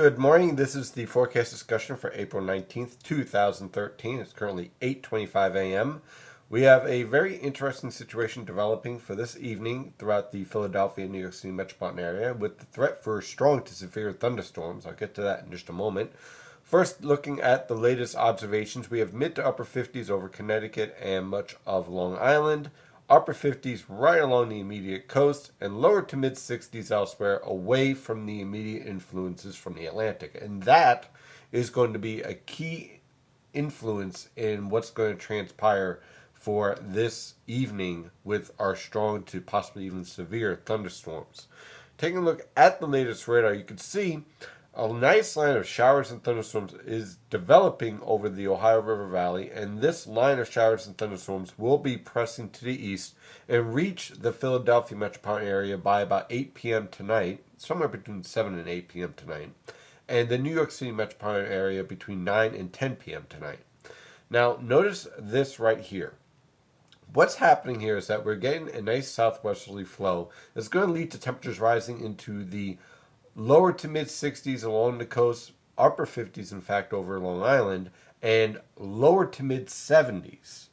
Good morning. This is the forecast discussion for April 19th, 2013. It's currently 8:25 a.m. We have a very interesting situation developing for this evening throughout the Philadelphia and New York City metropolitan area with the threat for strong to severe thunderstorms. I'll get to that in just a moment. First, looking at the latest observations, we have mid to upper 50s over Connecticut and much of Long Island, upper 50s right along the immediate coast, and lower to mid 60s elsewhere away from the immediate influences from the Atlantic. And that is going to be a key influence in what's going to transpire for this evening with our strong to possibly even severe thunderstorms. Taking a look at the latest radar, you can see a nice line of showers and thunderstorms is developing over the Ohio River Valley, and this line of showers and thunderstorms will be pressing to the east and reach the Philadelphia metropolitan area by about 8 p.m. tonight, somewhere between 7 and 8 p.m. tonight, and the New York City metropolitan area between 9 and 10 p.m. tonight. Now, notice this right here. What's happening here is that we're getting a nice southwesterly flow that's going to lead to temperatures rising into the lower to mid 60s along the coast, upper 50s in fact over Long Island, and lower to mid 70s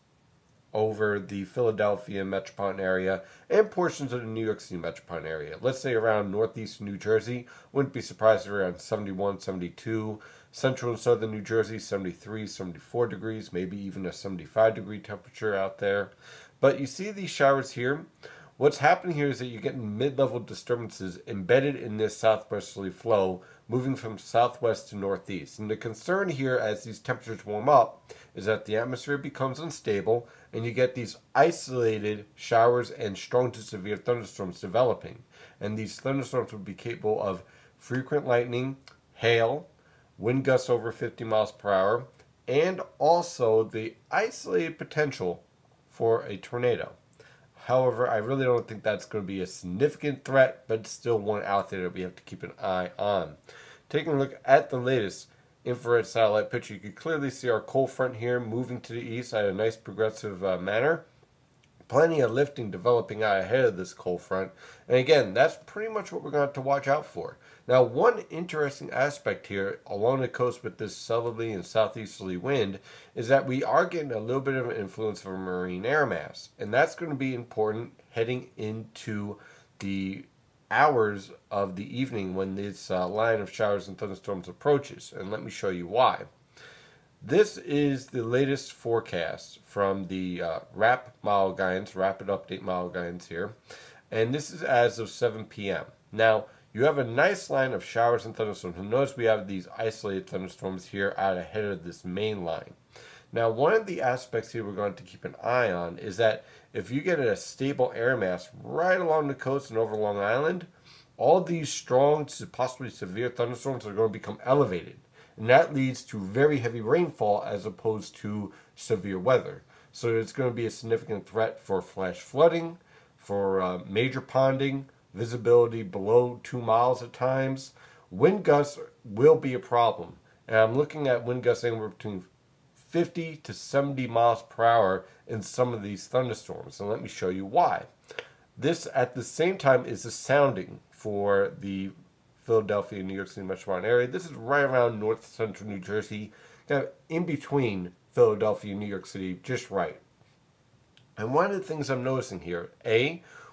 over the Philadelphia metropolitan area and portions of the New York City metropolitan area. Let's say around northeast New Jersey, wouldn't be surprised if around 71, 72, central and southern New Jersey 73, 74 degrees, maybe even a 75 degree temperature out there. But you see these showers here. What's happening here is that you're getting mid-level disturbances embedded in this southwesterly flow, moving from southwest to northeast. And the concern here as these temperatures warm up is that the atmosphere becomes unstable and you get these isolated showers and strong to severe thunderstorms developing. And these thunderstorms will be capable of frequent lightning, hail, wind gusts over 50 miles per hour, and also the isolated potential for a tornado. However, I really don't think that's going to be a significant threat, but still one out there that we have to keep an eye on. Taking a look at the latest infrared satellite picture, you can clearly see our cold front here moving to the east at a nice progressive manner. Plenty of lifting developing out ahead of this cold front. And again, that's pretty much what we're going to have to watch out for. Now, one interesting aspect here along the coast with this southerly and southeasterly wind is that we are getting a little bit of an influence from marine air mass. And that's going to be important heading into the hours of the evening when this line of showers and thunderstorms approaches. And let me show you why. This is the latest forecast from the RAP model guidance, Rapid Update model guidance here. And this is as of 7 p.m. Now, you have a nice line of showers and thunderstorms. And notice we have these isolated thunderstorms here out ahead of this main line. Now, one of the aspects here we're going to keep an eye on is that if you get a stable air mass right along the coast and over Long Island, all these strong to possibly severe thunderstorms are going to become elevated. And that leads to very heavy rainfall as opposed to severe weather. So it's going to be a significant threat for flash flooding, for major ponding, visibility below 2 miles at times. Wind gusts will be a problem. And I'm looking at wind gusts anywhere between 50 to 70 miles per hour in some of these thunderstorms. And let me show you why. This at the same time is the sounding for the Philadelphia, New York City metropolitan area. This is right around north central New Jersey, kind of in between Philadelphia and New York City, just right. And one of the things I'm noticing here,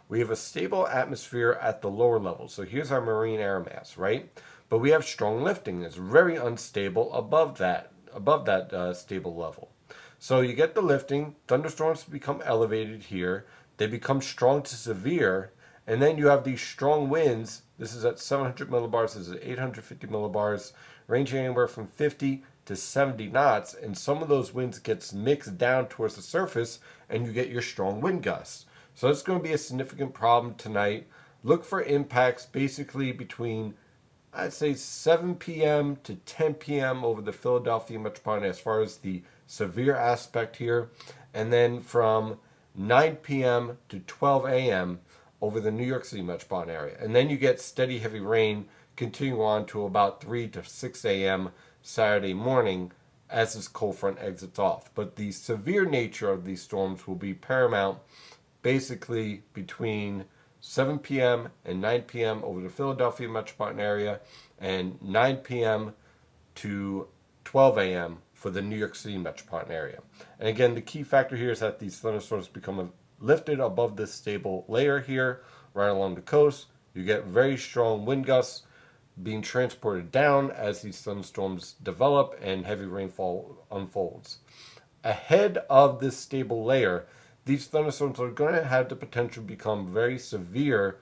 we have a stable atmosphere at the lower level. So here's our marine air mass, right? But we have strong lifting that's very unstable above that stable level. So you get the lifting, thunderstorms become elevated here, they become strong to severe, and then you have these strong winds. This is at 700 millibars, this is at 850 millibars, ranging anywhere from 50 to 70 knots, and some of those winds gets mixed down towards the surface, and you get your strong wind gusts. So it's going to be a significant problem tonight. Look for impacts basically between, I'd say, 7 p.m. to 10 p.m. over the Philadelphia metropolitan as far as the severe aspect here, and then from 9 p.m. to 12 a.m. over the New York City metropolitan area. And then you get steady heavy rain continuing on to about 3 to 6 a.m. Saturday morning as this cold front exits off. But the severe nature of these storms will be paramount basically between 7 p.m. and 9 p.m. over the Philadelphia metropolitan area, and 9 p.m. to 12 a.m. for the New York City metropolitan area. And again, the key factor here is that these thunderstorms become lifted above this stable layer here, right along the coast. You get very strong wind gusts being transported down as these thunderstorms develop and heavy rainfall unfolds. Ahead of this stable layer, these thunderstorms are going to have the potential to become very severe,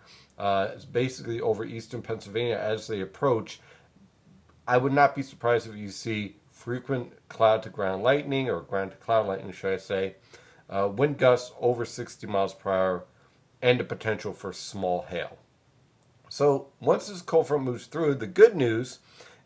basically over eastern Pennsylvania as they approach. I would not be surprised if you see frequent cloud-to-ground lightning, or ground-to-cloud lightning, should I say, wind gusts over 60 miles per hour, and the potential for small hail. So once this cold front moves through, the good news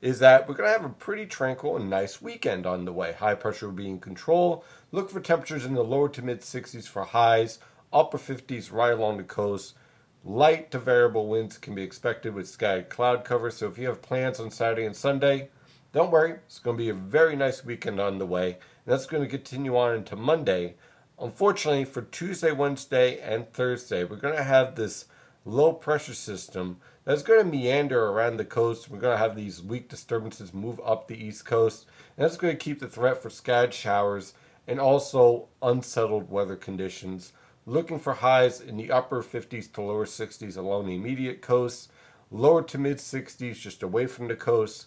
is that we're going to have a pretty tranquil and nice weekend on the way. High pressure will be in control. Look for temperatures in the lower to mid 60s for highs, upper 50s right along the coast. Light to variable winds can be expected with scattered cloud cover. So if you have plans on Saturday and Sunday, don't worry. It's going to be a very nice weekend on the way. And that's going to continue on into Monday. Unfortunately, for Tuesday, Wednesday, and Thursday, we're going to have this low pressure system that's going to meander around the coast. We're going to have these weak disturbances move up the east coast, and that's going to keep the threat for scattered showers and also unsettled weather conditions. Looking for highs in the upper 50s to lower 60s along the immediate coast, lower to mid 60s just away from the coast.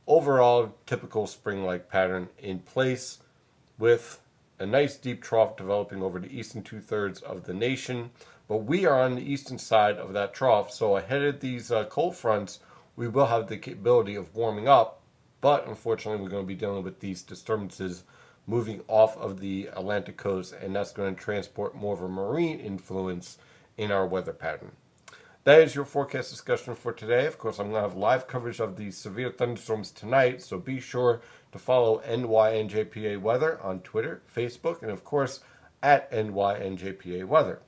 Overall, typical spring-like pattern in place, with a nice deep trough developing over the eastern two-thirds of the nation. But we are on the eastern side of that trough, so ahead of these cold fronts, we will have the capability of warming up. But unfortunately, we're going to be dealing with these disturbances moving off of the Atlantic coast, and that's going to transport more of a marine influence in our weather pattern. That is your forecast discussion for today. Of course, I'm going to have live coverage of these severe thunderstorms tonight, so be sure to follow NYNJPA Weather on Twitter, Facebook, and of course, at NYNJPA Weather.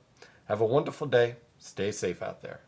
Have a wonderful day. Stay safe out there.